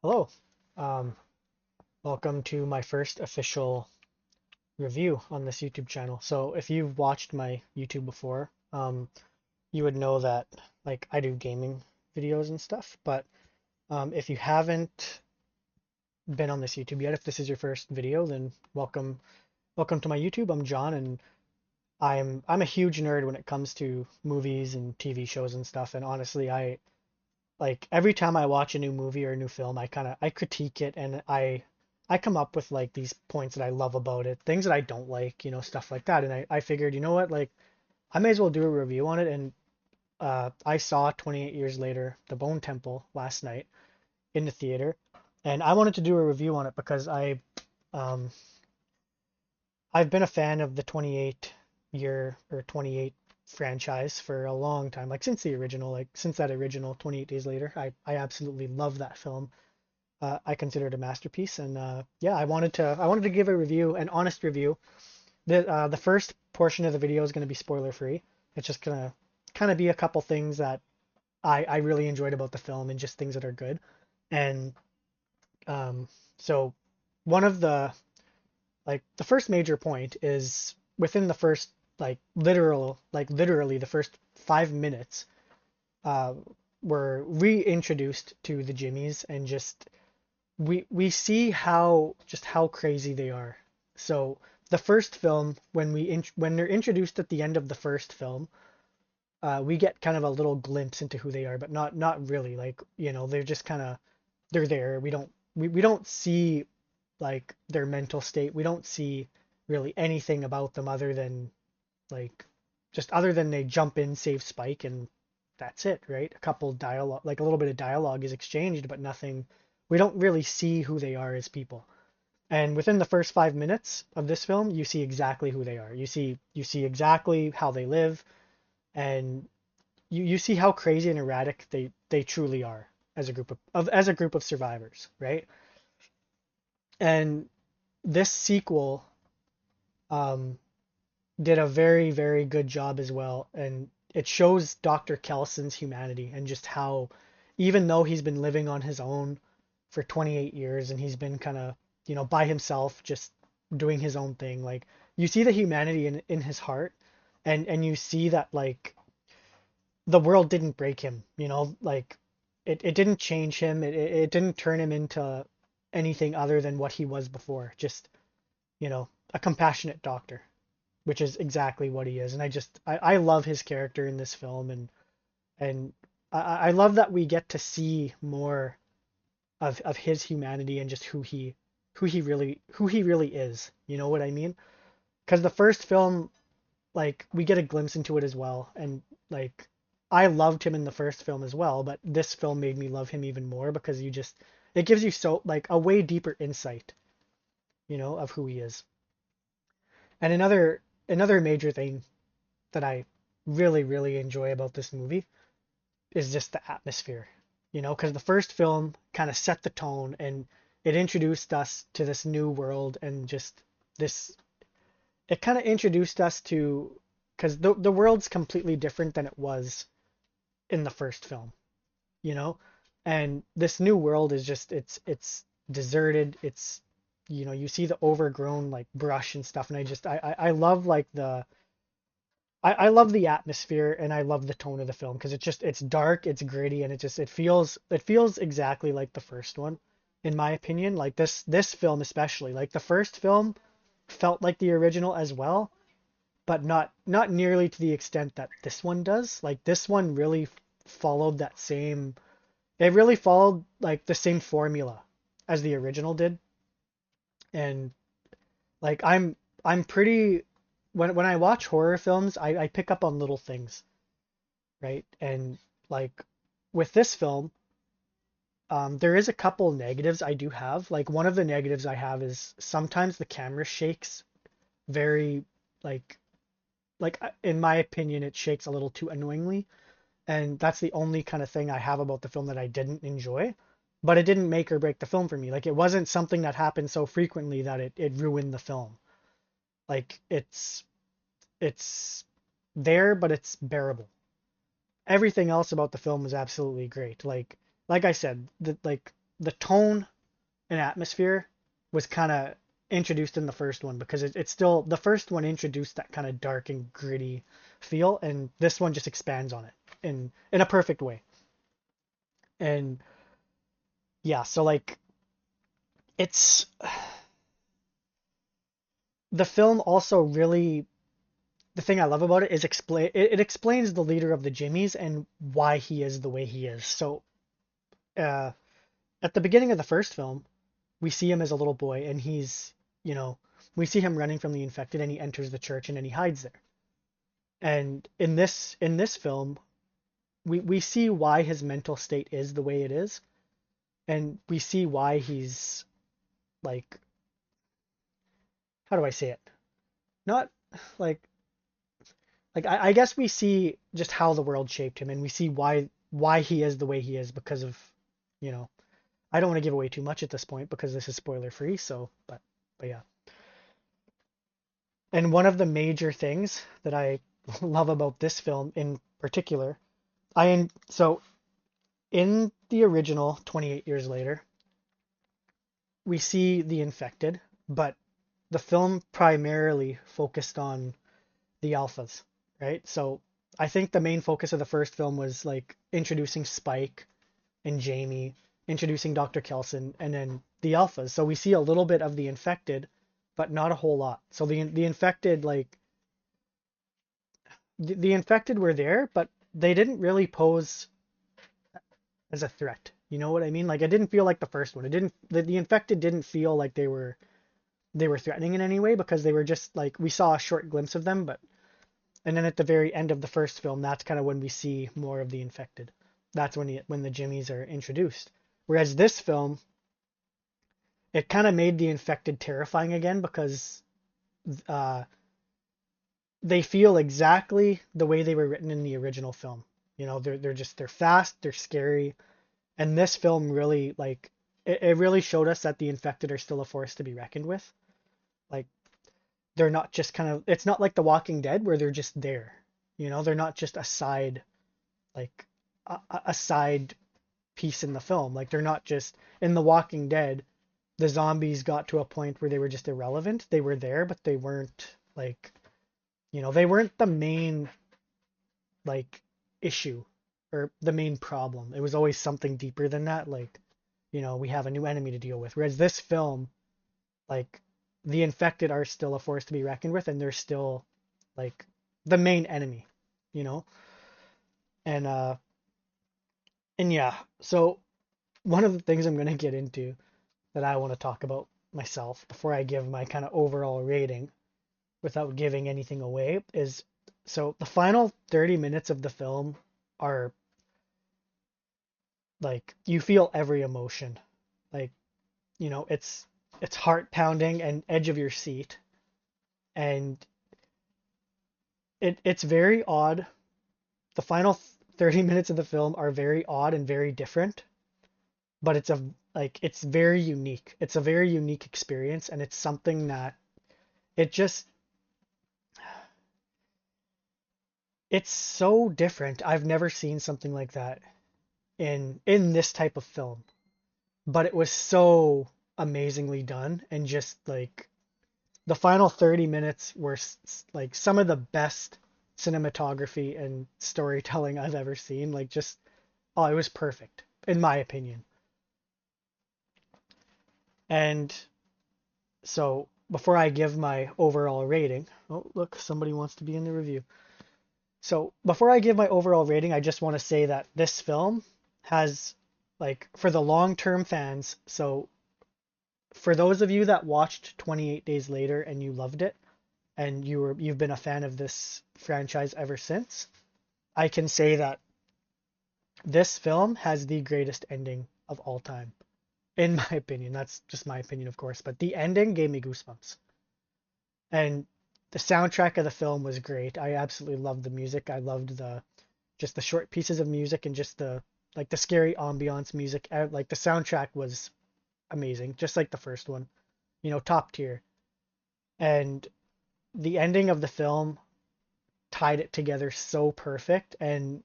Hello. Um, Welcome to my first official review on this YouTube channel. So if you've watched my YouTube before, you would know that like I do gaming videos and stuff. But if you haven't been on this YouTube yet, if this is your first video, then welcome to my YouTube. I'm John, and I'm a huge nerd when it comes to movies and TV shows and stuff. And honestly, I like every time I watch a new movie or a new film, I critique it and I come up with like these points that I love about it, things that I don't like, stuff like that. And I figured, you know what, like I may as well do a review on it. And I saw 28 years later, The Bone Temple last night in the theater, and I wanted to do a review on it because um I've been a fan of the 28 year or 28 franchise for a long time, like since the original, like since that original 28 Days Later. I absolutely love that film. I consider it a masterpiece, and yeah, I wanted to give a review, an honest review. The first portion of the video is going to be spoiler free. It's just gonna kind of be a couple things that I really enjoyed about the film and just things that are good. And um, so one of the first major point is within the first literally the first 5 minutes, uh, we're reintroduced to the Jimmies, and just we see how crazy they are. So the first film, when they're introduced at the end of the first film, we get kind of a little glimpse into who they are, but not really. Like, they're just kind of they're there. We don't see like their mental state. We don't see really anything about them like other than they jump in, save Spike, and that's it, right? A couple dialogue, like a little bit of dialogue is exchanged, but nothing. We don't really see who they are as people. And within the first 5 minutes of this film, you see exactly who they are. You see exactly how they live, and you see how crazy and erratic they truly are as a group of survivors, right? And this sequel um, did a very, very good job as well. And it shows Dr. Kelson's humanity and just how, even though he's been living on his own for 28 years and he's been kind of, by himself, just doing his own thing, like you see the humanity in his heart, and you see that like the world didn't break him, like it didn't change him. It didn't turn him into anything other than what he was before. Just, a compassionate doctor, which is exactly what he is. And I love his character in this film, and I love that we get to see more of his humanity and just who he really is. You know what I mean? Because the first film, like we get a glimpse into it as well, and like I loved him in the first film as well, but this film made me love him even more because it gives you so like a way deeper insight, of who he is. And another major thing that I really, really enjoy about this movie is just the atmosphere, because the first film kind of set the tone and it introduced us to this new world, and just this, it kind of introduced us to, because the world's completely different than it was in the first film, you know, and this new world is just, it's deserted. It's, you see the overgrown like brush and stuff, and I love like I love the atmosphere, and I love the tone of the film because it's dark, it's gritty, and it feels exactly like the first one, in my opinion. Like this film especially, like the first film felt like the original as well, but not nearly to the extent that this one does. Like this one really followed that same, it really followed like the same formula as the original did. And like I'm pretty, when I watch horror films, I pick up on little things, right? And like with this film, there is a couple negatives I do have. Like one of the negatives I have is sometimes the camera shakes very, like in my opinion, it shakes a little too annoyingly, and that's the only kind of thing I have about the film that I didn't enjoy. But it didn't make or break the film for me. Like it wasn't something that happened so frequently that it ruined the film. Like it's there, but it's bearable. Everything else about the film was absolutely great. Like I said, the tone and atmosphere was kind of introduced in the first one because it's still the first one introduced that kind of dark and gritty feel, and this one just expands on it in a perfect way. And yeah, so like it's the film also really the thing I love about it is it explains the leader of the Jimmies and why he is the way he is. So uh, at the beginning of the first film, we see him as a little boy, and he's, you know, we see him running from the infected, and he enters the church, and then he hides there. And in this film, we see why his mental state is the way it is, and we see why he's like, how do I say it? Not like I guess we see just how the world shaped him, and we see why he is the way he is because of, you know, I don't want to give away too much at this point because this is spoiler free. So, but yeah. And one of the major things that I love about this film in particular, so in the original 28 years later, we see the infected, but the film primarily focused on the alphas, right? So I think the main focus of the first film was like introducing Spike and Jamie, introducing Dr. Kelson, and then the alphas. So we see a little bit of the infected, but not a whole lot. So the infected like the infected were there, but they didn't really pose as a threat. You know what I mean? Like it didn't feel like the first one. It didn't the infected didn't feel like they were threatening in any way because they were just like we saw a short glimpse of them, but and then at the very end of the first film, that's kind of when we see more of the infected. That's when the Jimmies are introduced. Whereas this film, it kind of made the infected terrifying again because uh, they feel exactly the way they were written in the original film. You know, they're fast, they're scary, and this film really like it really showed us that the infected are still a force to be reckoned with. Like they're not just kind of it's not like The Walking Dead where they're just there. You know, they're not just a side like a side piece in the film. Like they're not just in The Walking Dead. The zombies got to a point where they were just irrelevant. They were there, but they weren't like they weren't the main like issue or the main problem. It was always something deeper than that. Like we have a new enemy to deal with. Whereas this film, like the infected are still a force to be reckoned with, and they're still like the main enemy. You know, and yeah. So one of the things I'm gonna get into that I want to talk about myself before I give my kind of overall rating without giving anything away is so the final 30 minutes of the film are like you feel every emotion. Like, it's heart pounding and edge of your seat. And it's very odd. The final 30 minutes of the film are very odd and very different, but it's very unique. It's a very unique experience, and it's something that it just it's so different. I've never seen something like that in this type of film, but it was so amazingly done, and just like the final 30 minutes were like some of the best cinematography and storytelling I've ever seen. Like just oh, it was perfect in my opinion. And so before I give my overall rating, oh look, somebody wants to be in the review. So before I give my overall rating, I just want to say that this film has like for the long-term fans, so for those of you that watched 28 Days Later and you loved it and you've been a fan of this franchise ever since, I can say that this film has the greatest ending of all time. In my opinion, that's just my opinion, of course, but the ending gave me goosebumps. And the soundtrack of the film was great. I absolutely loved the music. I loved the short pieces of music and just the scary ambiance music. Like the soundtrack was amazing, just like the first one. Top tier. And the ending of the film tied it together so perfect. And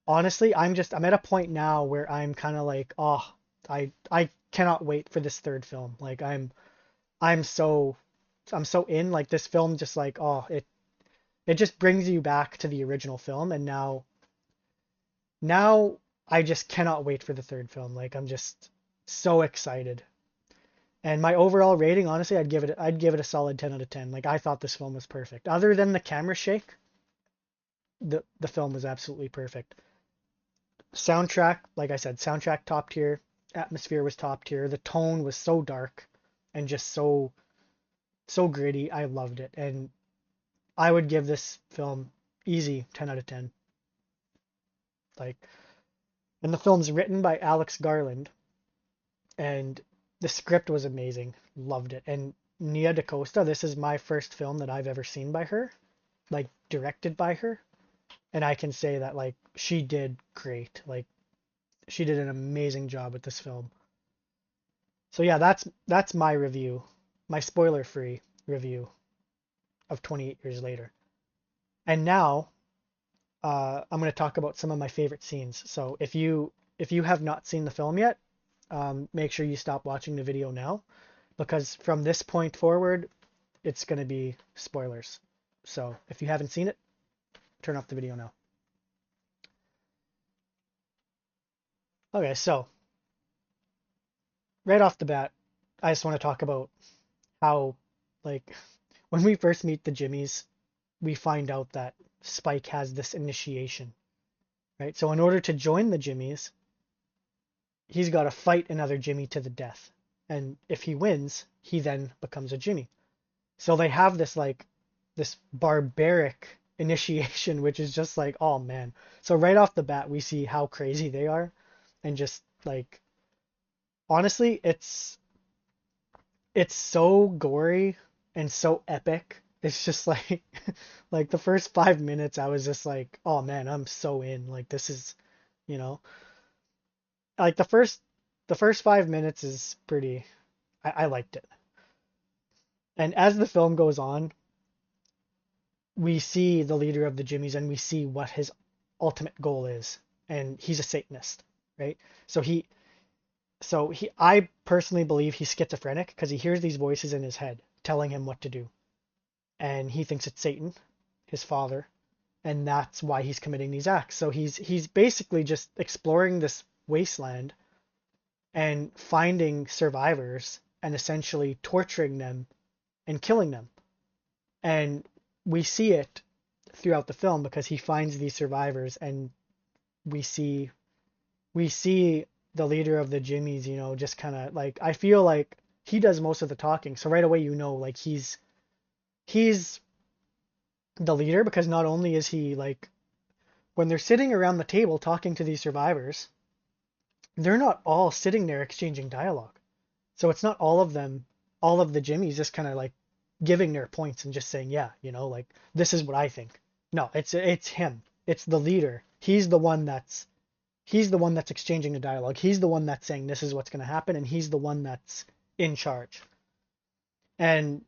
honestly, I'm at a point now where I'm kind of like, oh, I cannot wait for this third film. Like I'm so I'm so in. Like this film just like oh it just brings you back to the original film, and now I just cannot wait for the third film. Like I'm just so excited. And my overall rating, honestly, I'd give it a solid 10 out of 10. Like I thought this film was perfect. Other than the camera shake, the film was absolutely perfect. Soundtrack, like I said, soundtrack top tier, atmosphere was top tier. The tone was so dark and just so gritty. I loved it. And I would give this film easy 10 out of 10. Like and the film's written by Alex Garland, and the script was amazing. Loved it. And Nia DaCosta, this is my first film that I've ever seen by her, like directed by her, and I can say that like she did great. Like she did an amazing job with this film. So yeah, that's my review, my spoiler-free review of 28 Years Later. And now I'm going to talk about some of my favorite scenes. So if you have not seen the film yet, make sure you stop watching the video now, because from this point forward, it's going to be spoilers. So if you haven't seen it, turn off the video now. Okay, so right off the bat, I just want to talk about how, like, when we first meet the Jimmies, we find out that Spike has this initiation, right? So in order to join the Jimmies, he's got to fight another Jimmy to the death. And if he wins, he then becomes a Jimmy. So they have this barbaric initiation, which is just like, oh man. So right off the bat, we see how crazy they are, and just like honestly, it's so gory and so epic. It's just like like the first 5 minutes, I was just like, oh man, I'm so in. Like this is, you know, like the first 5 minutes is pretty. I liked it. And as the film goes on, we see the leader of the Jimmies and we see what his ultimate goal is. And he's a Satanist, right? So I personally believe he's schizophrenic because he hears these voices in his head telling him what to do. And he thinks it's Satan, his father, and that's why he's committing these acts. So he's basically just exploring this wasteland and finding survivors and essentially torturing them and killing them. And we see it throughout the film because he finds these survivors, and we see we see the leader of the Jimmies, just kind of like, I feel like he does most of the talking. So right away, like he's the leader, because not only is he like, when they're sitting around the table talking to these survivors, they're not all sitting there exchanging dialogue. So it's not all of them, all of the Jimmies just kind of like giving their points and just saying, yeah, like this is what I think. No, it's him. It's the leader. He's the one that's exchanging the dialogue. He's the one that's saying this is what's going to happen, and he's the one that's in charge. And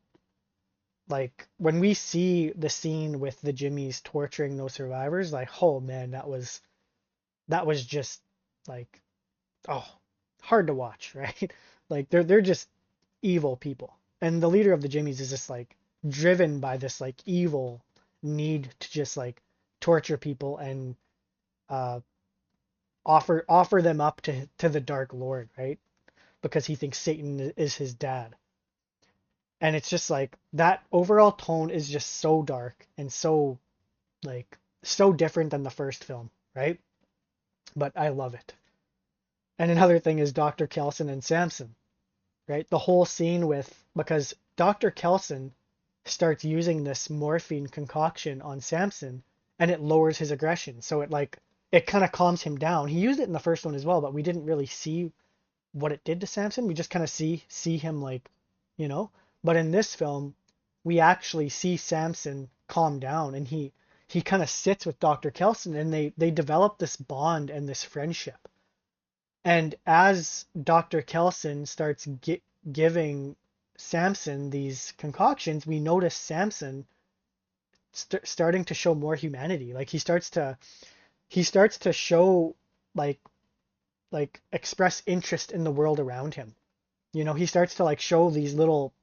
like when we see the scene with the Jimmies torturing those survivors, like, oh man, that was just like, oh, hard to watch, right? Like they're just evil people. And the leader of the Jimmies is just like driven by this like evil need to just like torture people and uh offer them up to the Dark Lord, right? Because he thinks Satan is his dad. And it's just like that overall tone is just so dark and so like so different than the first film, right? But I love it. And another thing is Dr. Kelson and Samson, right? The whole scene because Dr. Kelson starts using this morphine concoction on Samson, and it lowers his aggression. So it kind of calms him down. He used it in the first one as well, but we didn't really see what it did to Samson. We just kind of see him like, you know. But in this film, we actually see Samson calm down, and he kind of sits with Dr. Kelson, and they develop this bond and this friendship. And as Dr. Kelson starts giving Samson these concoctions, we notice Samson starting to show more humanity. Like he starts to show like like express interest in the world around him. You know, he starts to like show these little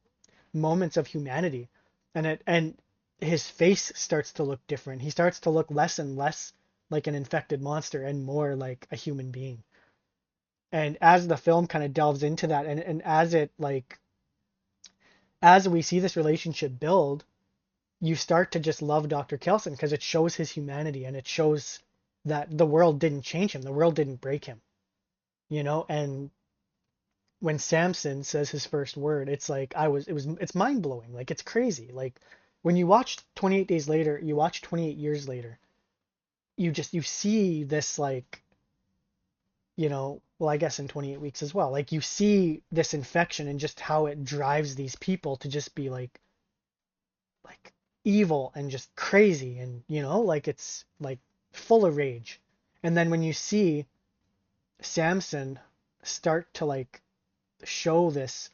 moments of humanity, and his face starts to look different. He starts to look less and less like an infected monster and more like a human being. And as the film kind of delves into that, and as it like as we see this relationship build, you start to just love Dr. Kelson because it shows his humanity and it shows that the world didn't change him, the world didn't break him, you know. And when Samson says his first word, it's like it's mind blowing, like it's crazy. Like when you watch 28 days later, you watch 28 years later, you see this like, you know, well, I guess in 28 weeks as well, like you see this infection and just how it drives these people to just be like evil and just crazy, and you know, like it's like full of rage. And then when you see Samson start to like show this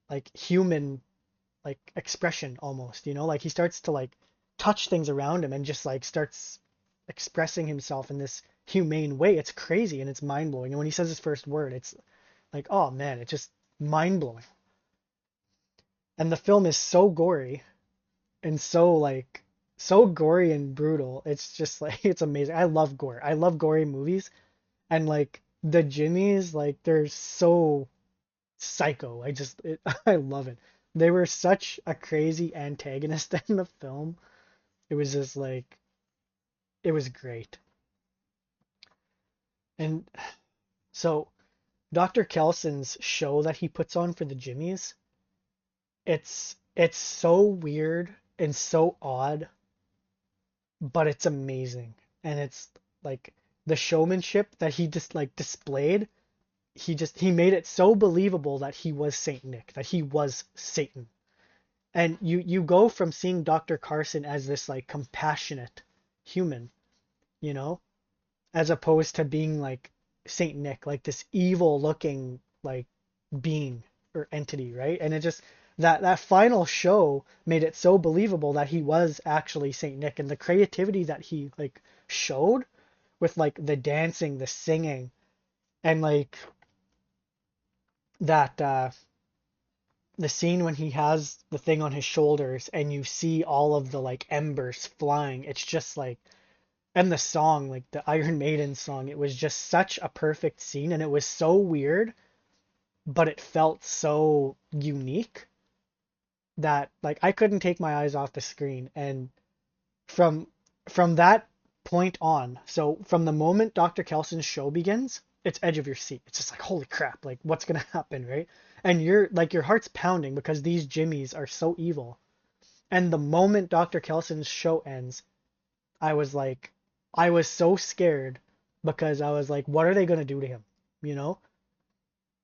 like human like expression almost, you know, like he starts to like touch things around him and just like starts expressing himself in this humane way. It's crazy and it's mind blowing. And when he says his first word, it's like, oh man, it's just mind blowing. And the film is so gory and so like so gory and brutal. It's just like it's amazing. I love gore. I love gory movies, and like the Jimmies, like they're so psycho. I love it. They were such a crazy antagonist in the film. It was just like it was great. And so Dr. Kelson's show that he puts on for the Jimmies, it's so weird and so odd, but it's amazing. And it's like the showmanship that he just like displayed, he made it so believable that he was Saint Nick, that he was Satan. And you go from seeing Dr. Carson as this like compassionate human, you know, as opposed to being like Saint Nick, like this evil looking like being or entity, right? And it just that final show made it so believable that he was actually Saint Nick, and the creativity that he like showed with like the dancing, the singing, and like that the scene when he has the thing on his shoulders and you see all of the like embers flying. It's just like, and the song, like the Iron Maiden song, it was just such a perfect scene, and it was so weird, but it felt so unique that like I couldn't take my eyes off the screen. And from from that point on, so from the moment Dr. Kelson's show begins, it's edge of your seat. It's just like, holy crap, like what's gonna happen, right? And you're like your heart's pounding because these Jimmies are so evil. And the moment Dr. Kelson's show ends, I was like, I was so scared because I was like, what are they gonna do to him? You know?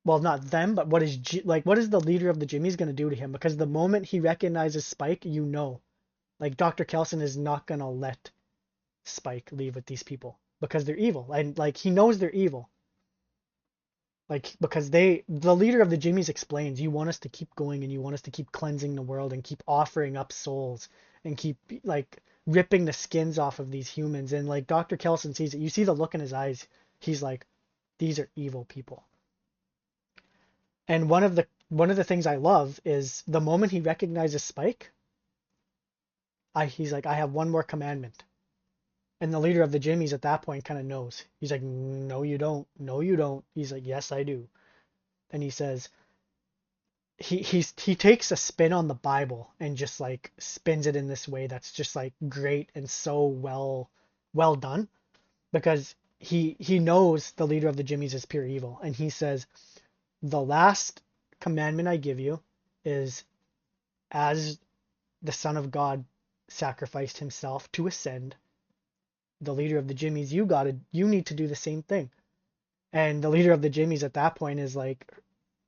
Well, not them, but what is the leader of the Jimmies gonna do to him? Because the moment he recognizes Spike, you know, like Dr. Kelson is not gonna let Spike leave with these people because they're evil, and like he knows they're evil. Like because the leader of the Jimmies explains, you want us to keep going and you want us to keep cleansing the world and keep offering up souls and keep like ripping the skins off of these humans. And like Dr. Kelson sees it. You see the look in his eyes. He's like, these are evil people. And one of the things I love is the moment he recognizes Spike, he's like, I have one more commandment. And the leader of the Jimmies at that point kind of knows. He's like, no, you don't. No, you don't. He's like, yes, I do. And he says, he takes a spin on the Bible and just like spins it in this way that's just like great and so well done, because he knows the leader of the Jimmies is pure evil, and he says, the last commandment I give you is, as the Son of God sacrificed himself to ascend, the leader of the Jimmies, you need to do the same thing. And the leader of the Jimmies at that point is like,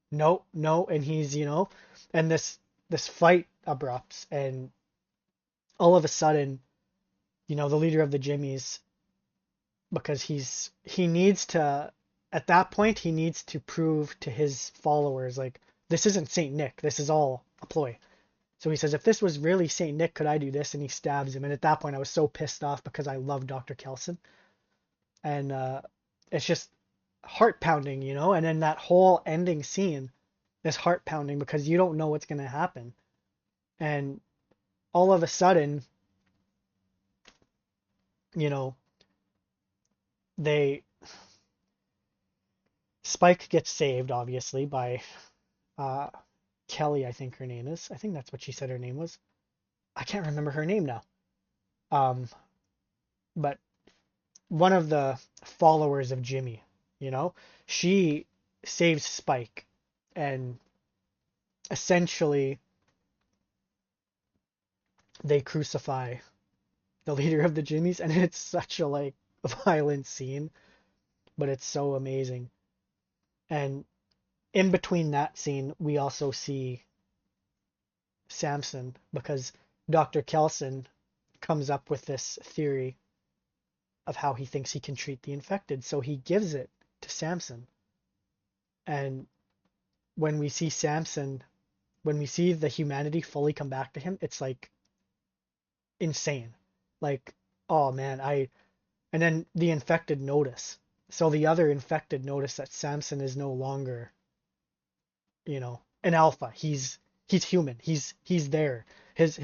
no, no, and he's, you know, and this fight erupts, and all of a sudden, you know, the leader of the Jimmies, because he needs to, at that point, he needs to prove to his followers like, this isn't Saint Nick, this is all a ploy. So he says, if this was really Saint Nick, could I do this? And he stabs him. And at that point, I was so pissed off because I love Dr. Kelson, and it's just heart pounding, you know, and then that whole ending scene is heart pounding because you don't know what's going to happen. And all of a sudden, you know, they Spike gets saved obviously by uh Kelly, I think her name is. I think that's what she said her name was. I can't remember her name now. Um, but one of the followers of Jimmy, you know, she saves Spike and essentially they crucify the leader of the Jimmies, and it's such a like violent scene, but it's so amazing. And in between that scene, we also see Samson because Dr. Kelson comes up with this theory of how he thinks he can treat the infected, so he gives it to Samson. And when we see Samson, when we see the humanity fully come back to him, it's like insane. Like, oh man, and then the infected notice. So the other infected notice that Samson is no longer, you know, an alpha. He's human. He's there. His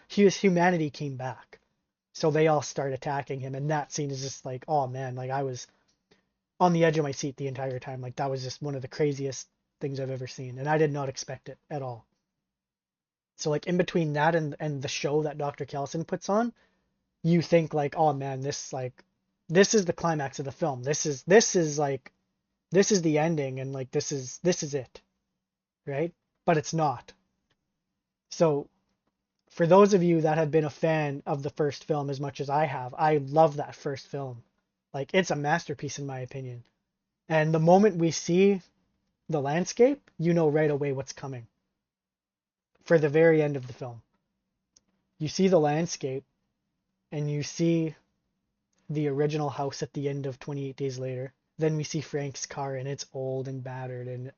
humanity came back. So they all start attacking him, and that scene is just like, oh man, like I was on the edge of my seat the entire time. Like that was just one of the craziest things I've ever seen, and I did not expect it at all. So like in between that and the show that Dr. Kelson puts on, you think like, oh man, this is the climax of the film. This is like this is the ending, and like this is it, right? But it's not. So for those of you that have been a fan of the first film as much as I have, I love that first film. Like it's a masterpiece in my opinion. And the moment we see the landscape, you know right away what's coming for the very end of the film. You see the landscape and you see the original house at the end of 28 Days Later. Then we see Frank's car and it's old and battered and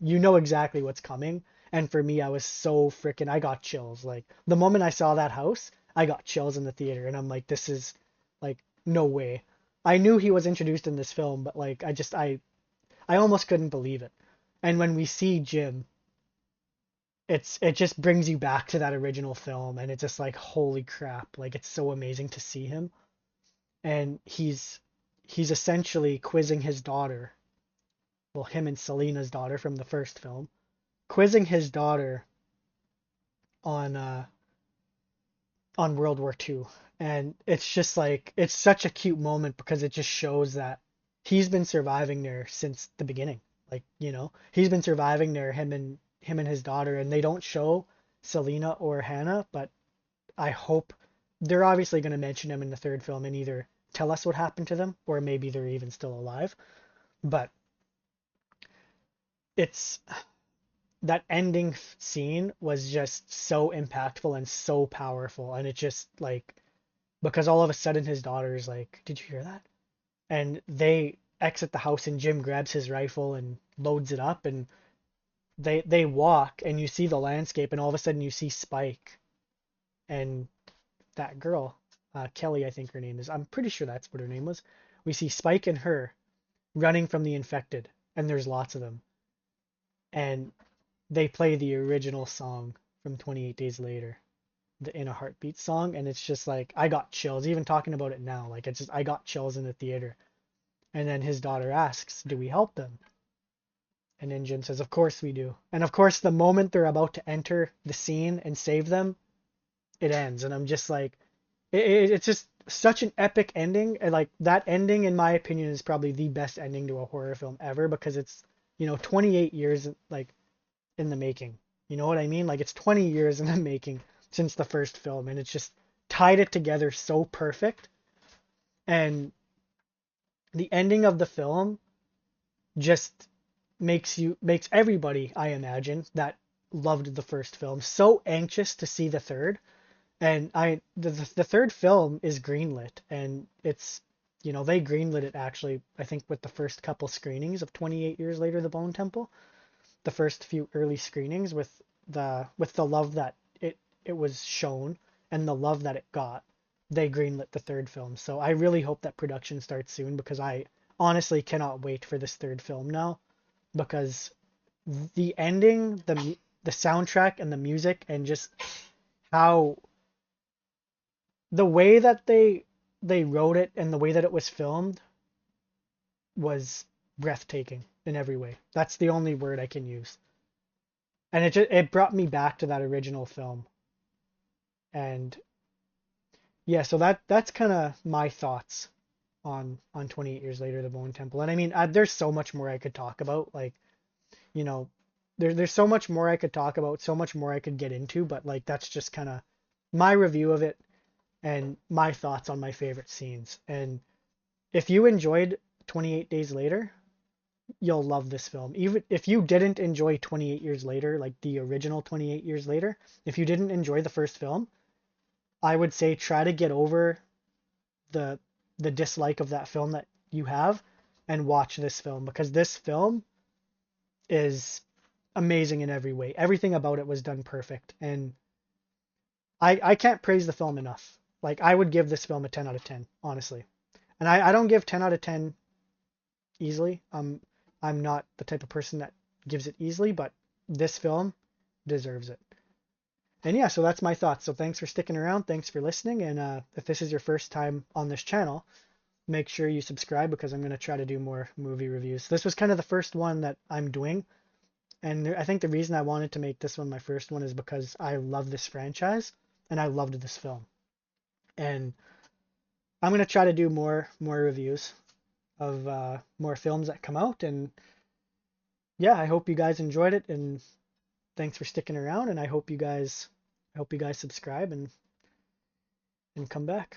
you know exactly what's coming. And for me, I was so freaking, I got chills. Like the moment I saw that house, I got chills in the theater and I'm like, this is like, no way. I knew he was introduced in this film, but like, I almost couldn't believe it. And when we see Jim, it just brings you back to that original film and it's just like holy crap, like it's so amazing to see him. And he's essentially quizzing his daughter, well, him and Selena's daughter from the first film, quizzing his daughter on World War II. And it's just like it's such a cute moment because it just shows that he's been surviving there since the beginning. Like, you know, he's been surviving there, him and his daughter, and they don't show Selena or Hannah, but I hope they're obviously going to mention them in the third film and either tell us what happened to them or maybe they're even still alive. But it's that ending scene was just so impactful and so powerful, and it just like because all of a sudden his daughter's like, "Did you hear that?" And they exit the house and Jim grabs his rifle and loads it up and they walk and you see the landscape and all of a sudden you see Spike and that girl, Kelly, I think her name is. I'm pretty sure that's what her name was. We see Spike and her running from the infected, and there's lots of them. And they play the original song from 28 Days Later, the In a Heartbeat song, and it's just like I got chills even talking about it now. Like it's just I got chills in the theater. And then his daughter asks, "Do we help them?" And then Jim says, "Of course we do." And of course, the moment they're about to enter the scene and save them, it ends. And I'm just like, it's just such an epic ending. And like that ending, in my opinion, is probably the best ending to a horror film ever because it's, 28 years like in the making. You know what I mean? Like it's 20 years in the making since the first film, and it's just tied it together so perfect. And the ending of the film just makes everybody, I imagine, that loved the first film so anxious to see the third. And the third film is greenlit, and it's they greenlit it actually I think with the first couple screenings of 28 Years Later, The Bone Temple, the first few early screenings with the love that it was shown and the love that it got, they greenlit the third film. So I really hope that production starts soon because honestly cannot wait for this third film now because the ending, the soundtrack and the music and just how the way that they wrote it and the way that it was filmed was breathtaking in every way. That's the only word I can use. And it brought me back to that original film. And yeah, so that's kind of my thoughts on 28 Years Later, The Bone Temple. And I mean, there's so much more I could talk about. Like, you know, there's so much more I could talk about, so much more I could get into, but like that's just kind of my review of it and my thoughts on my favorite scenes. And if you enjoyed 28 Days Later, you'll love this film. Even if you didn't enjoy 28 Years Later, like the original 28 Years Later, if you didn't enjoy the first film, I would say try to get over the the dislike of that film that you have and watch this film because this film is amazing in every way. Everything about it was done perfect, and I can't praise the film enough. Like I would give this film a 10 out of 10, honestly. And I don't give 10 out of 10 easily. I'm not the type of person that gives it easily, but this film deserves it. And yeah, so that's my thoughts. So thanks for sticking around. Thanks for listening. And if this is your first time on this channel, make sure you subscribe because I'm going to try to do more movie reviews. This was kind of the first one that I'm doing. And I think the reason I wanted to make this one my first one is because I love this franchise and I loved this film. And I'm going to try to do more reviews of more films that come out. And yeah, I hope you guys enjoyed it. And thanks for sticking around. And I hope you guys subscribe and come back.